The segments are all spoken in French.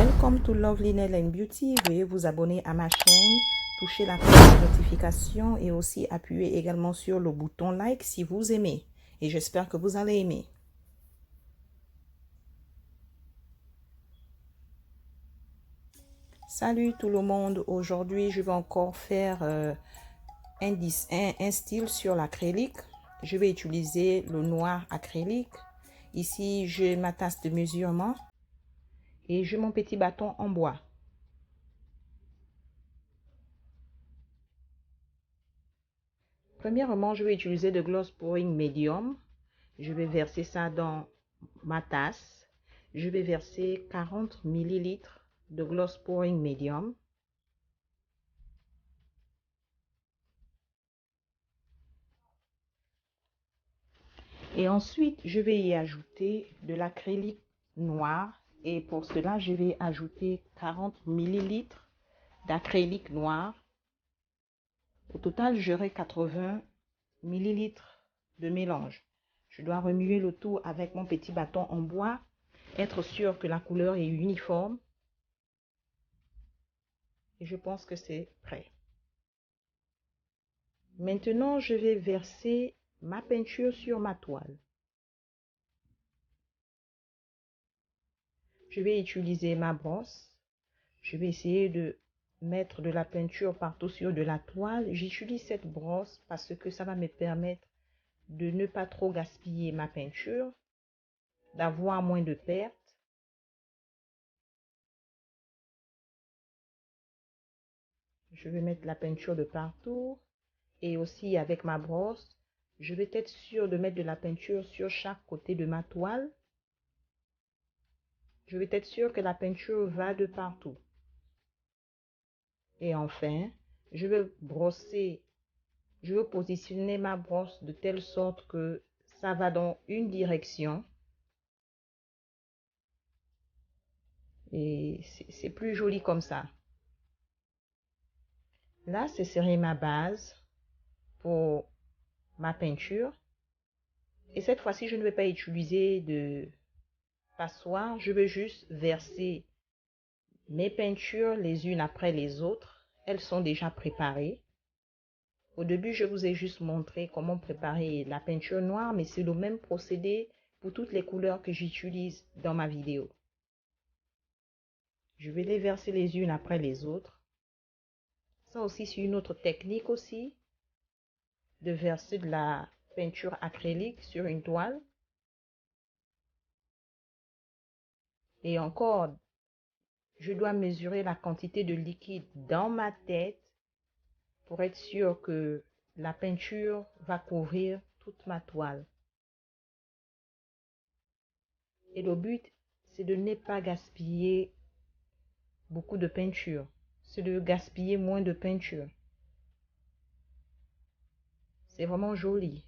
Welcome to Lovely Nail and Beauty. Veuillez vous abonner à ma chaîne, toucher la cloche de notification et aussi appuyer également sur le bouton like si vous aimez. Et j'espère que vous allez aimer. Salut tout le monde. Aujourd'hui, je vais encore faire un style sur l'acrylique. Je vais utiliser le noir acrylique. Ici, j'ai ma tasse de mesurement et j'ai mon petit bâton en bois. Premièrement, je vais utiliser de gloss pouring medium. Je vais verser ça dans ma tasse. Je vais verser 40 ml de gloss pouring medium. Et ensuite, je vais y ajouter de l'acrylique noir. Et pour cela, je vais ajouter 40 ml d'acrylique noir. Au total, j'aurai 80 ml de mélange. Je dois remuer le tout avec mon petit bâton en bois, être sûr que la couleur est uniforme. Et je pense que c'est prêt. Maintenant, je vais verser ma peinture sur ma toile. Je vais utiliser ma brosse. Je vais essayer de mettre de la peinture partout sur de la toile. J'utilise cette brosse parce que ça va me permettre de ne pas trop gaspiller ma peinture, d'avoir moins de pertes. Je vais mettre la peinture de partout et aussi avec ma brosse, je vais être sûr de mettre de la peinture sur chaque côté de ma toile. Je vais être sûr que la peinture va de partout. Et enfin, je vais brosser, je vais positionner ma brosse de telle sorte que ça va dans une direction. Et c'est plus joli comme ça. Là, ce serait ma base pour ma peinture. Et cette fois-ci, je ne vais pas utiliser de passoire. Je vais juste verser mes peintures les unes après les autres. Elles sont déjà préparées. Au début, je vous ai juste montré comment préparer la peinture noire, mais c'est le même procédé pour toutes les couleurs que j'utilise dans ma vidéo. Je vais les verser les unes après les autres. Ça aussi, c'est une autre technique aussi, de verser de la peinture acrylique sur une toile. Et encore, je dois mesurer la quantité de liquide dans ma tête pour être sûr que la peinture va couvrir toute ma toile. Et le but, c'est de ne pas gaspiller beaucoup de peinture. C'est de gaspiller moins de peinture. C'est vraiment joli.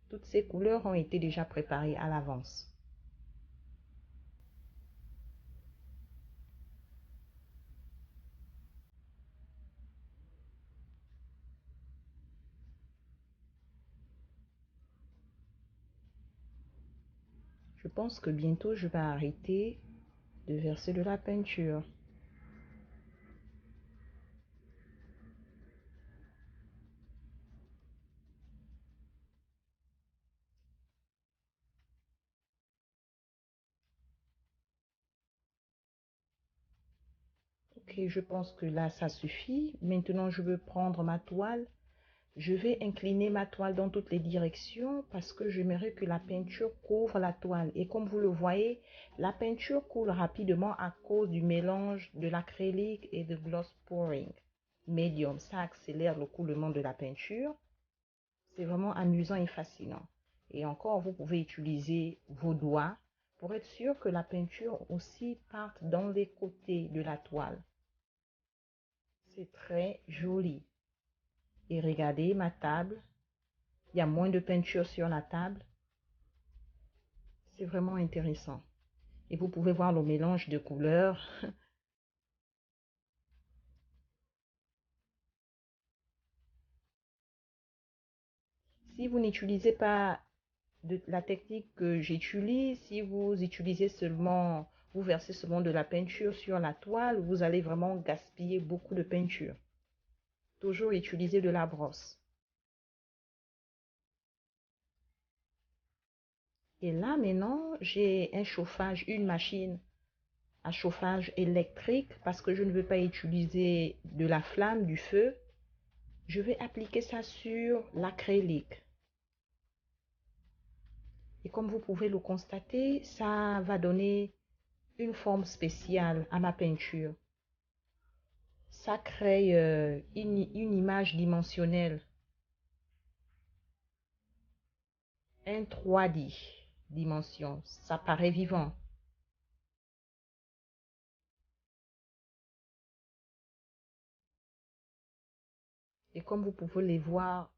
Toutes ces couleurs ont été déjà préparées à l'avance. Je pense que bientôt je vais arrêter de verser de la peinture. Ok, je pense que là ça suffit. Maintenant je vais prendre ma toile. Je vais incliner ma toile dans toutes les directions parce que j'aimerais que la peinture couvre la toile. Et comme vous le voyez, la peinture coule rapidement à cause du mélange de l'acrylique et de gloss pouring medium. Ça accélère le coulement de la peinture. C'est vraiment amusant et fascinant. Et encore, vous pouvez utiliser vos doigts pour être sûr que la peinture aussi parte dans les côtés de la toile. C'est très joli. Et regardez ma table. Il y a moins de peinture sur la table. C'est vraiment intéressant. Et vous pouvez voir le mélange de couleurs. Si vous n'utilisez pas la technique que j'utilise, si vous utilisez seulement, vous versez seulement de la peinture sur la toile, vous allez vraiment gaspiller beaucoup de peinture. Toujours utiliser de la brosse. Et là, maintenant, j'ai un chauffage, une machine à chauffage électrique parce que je ne veux pas utiliser de la flamme, du feu. Je vais appliquer ça sur l'acrylique. Et comme vous pouvez le constater, ça va donner une forme spéciale à ma peinture. Ça crée une image dimensionnelle, un 3D dimension. Ça paraît vivant. Et comme vous pouvez les voir,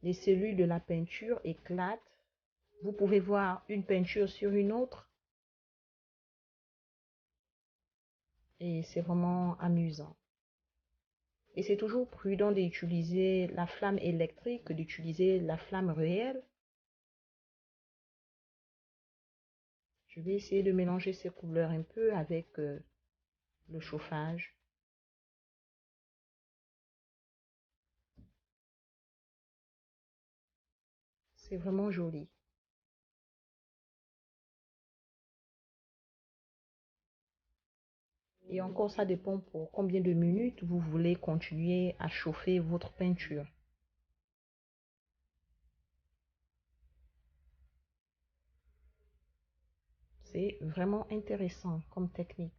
les cellules de la peinture éclatent. Vous pouvez voir une peinture sur une autre. Et c'est vraiment amusant. Et c'est toujours prudent d'utiliser la flamme électrique que d'utiliser la flamme réelle. Je vais essayer de mélanger ces couleurs un peu avec le chauffage. C'est vraiment joli. Et encore, ça dépend pour combien de minutes vous voulez continuer à chauffer votre peinture. C'est vraiment intéressant comme technique.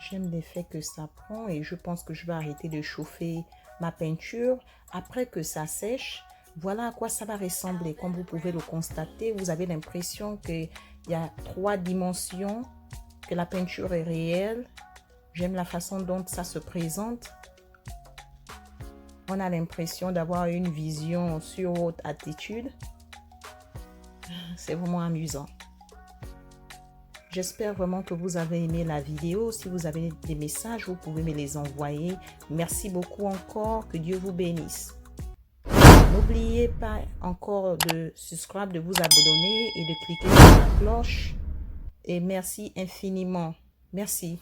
J'aime l'effet que ça prend et je pense que je vais arrêter de chauffer ma peinture après que ça sèche. Voilà à quoi ça va ressembler. Comme vous pouvez le constater, vous avez l'impression qu'il y a 3 dimensions, que la peinture est réelle. J'aime la façon dont ça se présente. On a l'impression d'avoir une vision sur haute altitude. C'est vraiment amusant. J'espère vraiment que vous avez aimé la vidéo. Si vous avez des messages, vous pouvez me les envoyer. Merci beaucoup encore. Que Dieu vous bénisse. N'oubliez pas encore de subscribe, de vous abonner et de cliquer sur la cloche. Et merci infiniment. Merci.